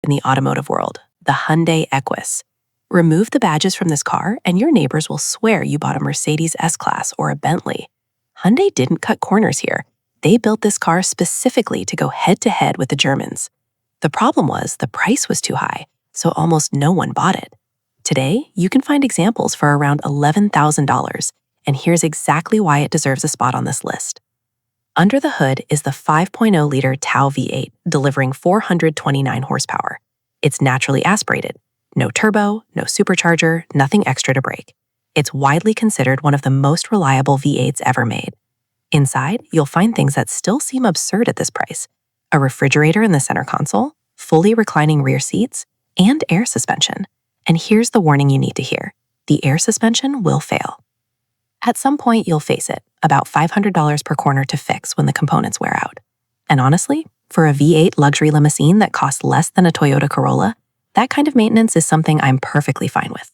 in the automotive world, the Hyundai Equus. Remove the badges from this car and your neighbors will swear you bought a Mercedes S-Class or a Bentley. Hyundai didn't cut corners here. They built this car specifically to go head-to-head with the Germans. The problem was the price was too high, so almost no one bought it. Today, you can find examples for around $11,000, and here's exactly why it deserves a spot on this list. Under the hood is the 5.0-liter TAO V8, delivering 429 horsepower. It's naturally aspirated. No turbo, no supercharger, nothing extra to brake. It's widely considered one of the most reliable V8s ever made. Inside, you'll find things that still seem absurd at this price. A refrigerator in the center console, fully reclining rear seats, and air suspension. And here's the warning you need to hear. The air suspension will fail. At some point, you'll face it, about $500 per corner to fix when the components wear out. And honestly, for a V8 luxury limousine that costs less than a Toyota Corolla, that kind of maintenance is something I'm perfectly fine with.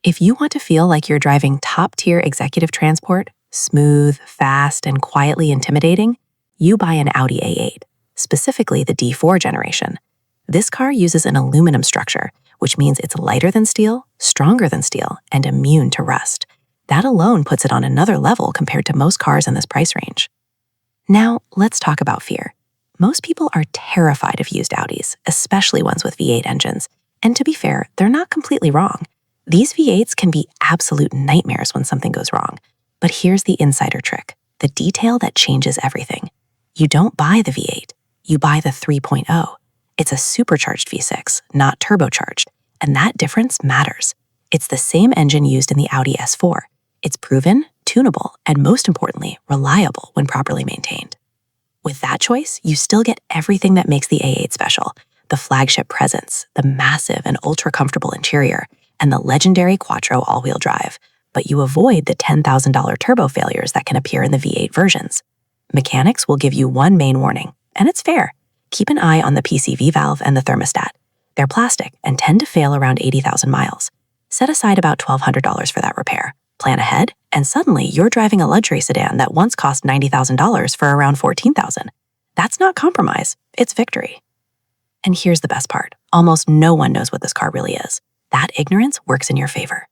If you want to feel like you're driving top-tier executive transport, smooth, fast, and quietly intimidating, you buy an Audi A8, specifically the D4 generation. This car uses an aluminum structure, which means it's lighter than steel, stronger than steel, and immune to rust. That alone puts it on another level compared to most cars in this price range. Now, let's talk about fear. Most people are terrified of used Audis, especially ones with V8 engines. And to be fair, they're not completely wrong. These V8s can be absolute nightmares when something goes wrong. But here's the insider trick, the detail that changes everything. You don't buy the V8, you buy the 3.0. It's a supercharged V6, not turbocharged, and that difference matters. It's the same engine used in the Audi S4. It's proven, tunable, and most importantly, reliable when properly maintained. With that choice, you still get everything that makes the A8 special, the flagship presence, the massive and ultra-comfortable interior, and the legendary Quattro all-wheel drive, but you avoid the $10,000 turbo failures that can appear in the V8 versions. Mechanics will give you one main warning, and it's fair. Keep an eye on the PCV valve and the thermostat. They're plastic and tend to fail around 80,000 miles. Set aside about $1,200 for that repair. Plan ahead, and suddenly you're driving a luxury sedan that once cost $90,000 for around $14,000. That's not compromise, it's victory. And here's the best part. Almost no one knows what this car really is. That ignorance works in your favor.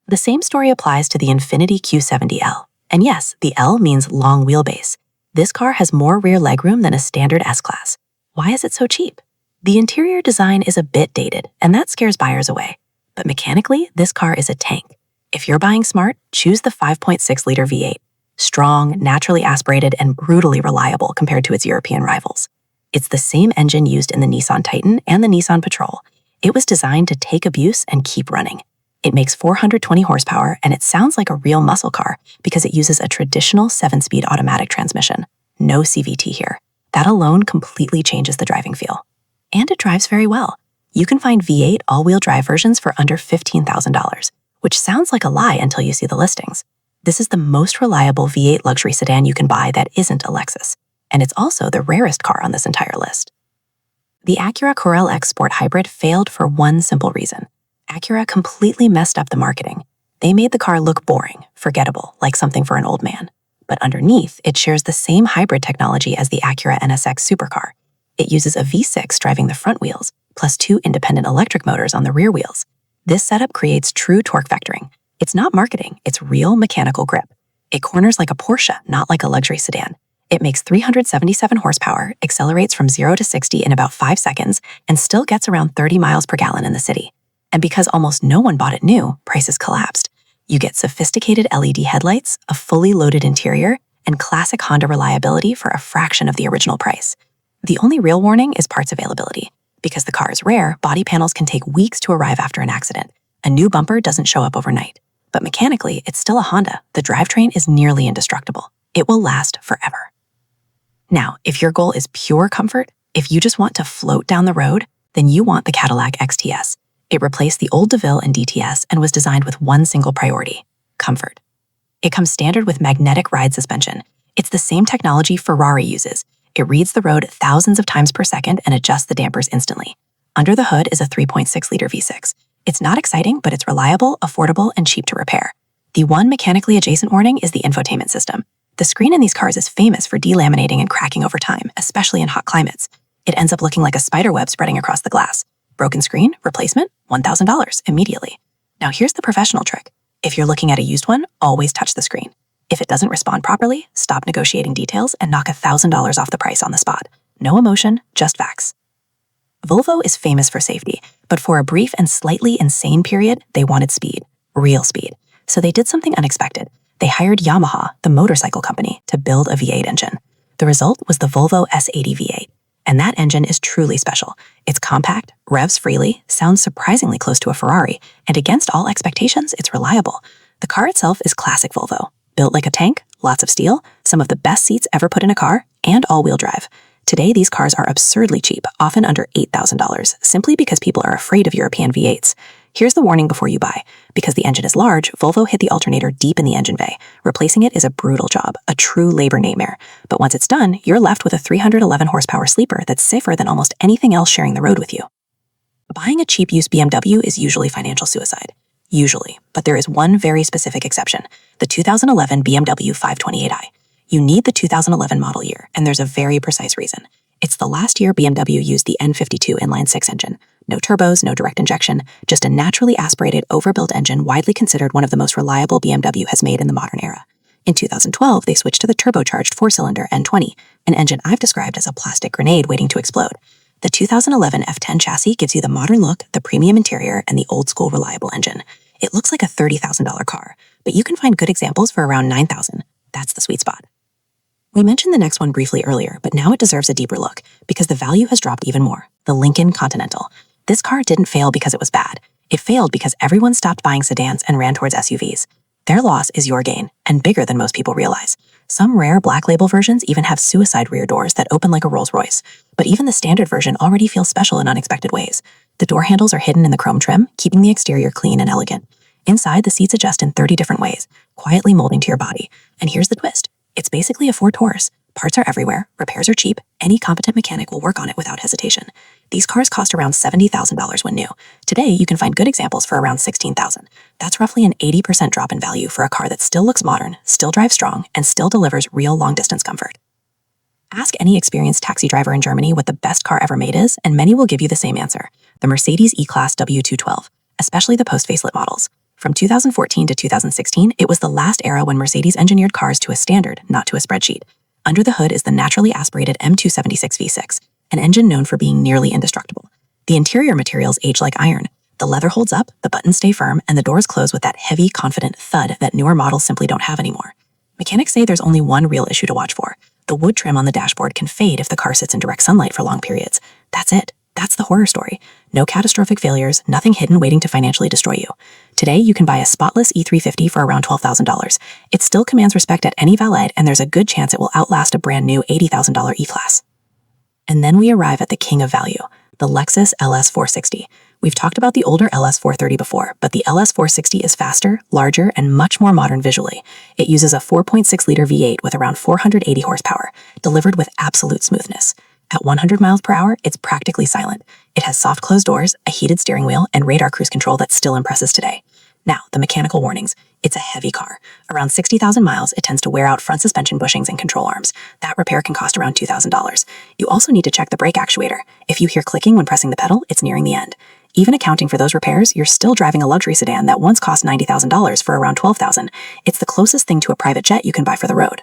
The same story applies to the Infiniti Q70L. And yes, the L means long wheelbase. This car has more rear legroom than a standard S-Class. Why is it so cheap? The interior design is a bit dated, and that scares buyers away. But mechanically, this car is a tank. If you're buying smart, choose the 5.6-liter V8. Strong, naturally aspirated, and brutally reliable compared to its European rivals. It's the same engine used in the Nissan Titan and the Nissan Patrol. It was designed to take abuse and keep running. It makes 420 horsepower, and it sounds like a real muscle car because it uses a traditional 7-speed automatic transmission. No CVT here. That alone completely changes the driving feel. And it drives very well. You can find V8 all-wheel drive versions for under $15,000, which sounds like a lie until you see the listings. This is the most reliable V8 luxury sedan you can buy that isn't a Lexus, and it's also the rarest car on this entire list. The Acura Corel X Sport Hybrid failed for one simple reason. Acura completely messed up the marketing. They made the car look boring, forgettable, like something for an old man. But underneath, it shares the same hybrid technology as the Acura NSX supercar. It uses a V6 driving the front wheels, plus 2 independent electric motors on the rear wheels. This setup creates true torque vectoring. It's not marketing, it's real mechanical grip. It corners like a Porsche, not like a luxury sedan. It makes 377 horsepower, accelerates from 0 to 60 in about 5 seconds, and still gets around 30 miles per gallon in the city. And because almost no one bought it new, prices collapsed. You get sophisticated LED headlights, a fully loaded interior, and classic Honda reliability for a fraction of the original price. The only real warning is parts availability. Because the car is rare, body panels can take weeks to arrive after an accident. A new bumper doesn't show up overnight. But mechanically, it's still a Honda. The drivetrain is nearly indestructible. It will last forever. Now, if your goal is pure comfort, if you just want to float down the road, then you want the Cadillac XTS. It replaced the old DeVille and DTS and was designed with one single priority: comfort. It comes standard with magnetic ride suspension. It's the same technology Ferrari uses. It reads the road thousands of times per second and adjusts the dampers instantly. Under the hood is a 3.6-liter V6. It's not exciting, but it's reliable, affordable, and cheap to repair. The one mechanically adjacent warning is the infotainment system. The screen in these cars is famous for delaminating and cracking over time, especially in hot climates. It ends up looking like a spider web spreading across the glass. Broken screen, replacement, $1,000 immediately. Now here's the professional trick. If you're looking at a used one, always touch the screen. If it doesn't respond properly, stop negotiating details and knock $1,000 off the price on the spot. No emotion, just facts. Volvo is famous for safety, but for a brief and slightly insane period, they wanted speed, real speed. So they did something unexpected. They hired Yamaha, the motorcycle company, to build a V8 engine. The result was the Volvo S80 V8. And that engine is truly special. It's compact, revs freely, sounds surprisingly close to a Ferrari, and against all expectations, it's reliable. The car itself is classic Volvo. Built like a tank, lots of steel, some of the best seats ever put in a car, and all-wheel drive. Today, these cars are absurdly cheap, often under $8,000, simply because people are afraid of European V8s. Here's the warning before you buy. Because the engine is large, Volvo hid the alternator deep in the engine bay. Replacing it is a brutal job, a true labor nightmare. But once it's done, you're left with a 311 horsepower sleeper that's safer than almost anything else sharing the road with you. Buying a cheap used BMW is usually financial suicide. Usually, but there is one very specific exception, the 2011 BMW 528i. You need the 2011 model year, and there's a very precise reason. It's the last year BMW used the N52 inline-six engine. No turbos, no direct injection, just a naturally aspirated, overbuilt engine widely considered one of the most reliable BMW has made in the modern era. In 2012, they switched to the turbocharged four-cylinder N20, an engine I've described as a plastic grenade waiting to explode. The 2011 F10 chassis gives you the modern look, the premium interior, and the old-school reliable engine. It looks like a $30,000 car, but you can find good examples for around $9,000. That's the sweet spot. We mentioned the next one briefly earlier, but now it deserves a deeper look because the value has dropped even more. The Lincoln Continental. This car didn't fail because it was bad. It failed because everyone stopped buying sedans and ran towards SUVs. Their loss is your gain, and bigger than most people realize. Some rare black label versions even have suicide rear doors that open like a Rolls Royce. But even the standard version already feels special in unexpected ways. The door handles are hidden in the chrome trim, keeping the exterior clean and elegant. Inside, the seats adjust in 30 different ways, quietly molding to your body. And here's the twist. It's basically a Ford Taurus. Parts are everywhere, repairs are cheap, any competent mechanic will work on it without hesitation. These cars cost around $70,000 when new. Today, you can find good examples for around $16,000. That's roughly an 80% drop in value for a car that still looks modern, still drives strong, and still delivers real long-distance comfort. Ask any experienced taxi driver in Germany what the best car ever made is, and many will give you the same answer. The Mercedes E-Class W212, especially the post-facelift models. From 2014 to 2016, it was the last era when Mercedes engineered cars to a standard, not to a spreadsheet. Under the hood is the naturally aspirated M276 V6, an engine known for being nearly indestructible. The interior materials age like iron. The leather holds up, the buttons stay firm, and the doors close with that heavy, confident thud that newer models simply don't have anymore. Mechanics say there's only one real issue to watch for. The wood trim on the dashboard can fade if the car sits in direct sunlight for long periods. That's it. That's the horror story. No catastrophic failures, nothing hidden waiting to financially destroy you. Today, you can buy a spotless E350 for around $12,000. It still commands respect at any valet, and there's a good chance it will outlast a brand new $80,000 E-Class. And then we arrive at the king of value, the Lexus LS460. We've talked about the older LS430 before, but the LS460 is faster, larger, and much more modern visually. It uses a 4.6-liter V8 with around 480 horsepower, delivered with absolute smoothness. At 100 miles per hour, it's practically silent. It has soft closed doors, a heated steering wheel, and radar cruise control that still impresses today. Now, the mechanical warnings. It's a heavy car. Around 60,000 miles, it tends to wear out front suspension bushings and control arms. That repair can cost around $2,000. You also need to check the brake actuator. If you hear clicking when pressing the pedal, it's nearing the end. Even accounting for those repairs, you're still driving a luxury sedan that once cost $90,000 for around $12,000. It's the closest thing to a private jet you can buy for the road.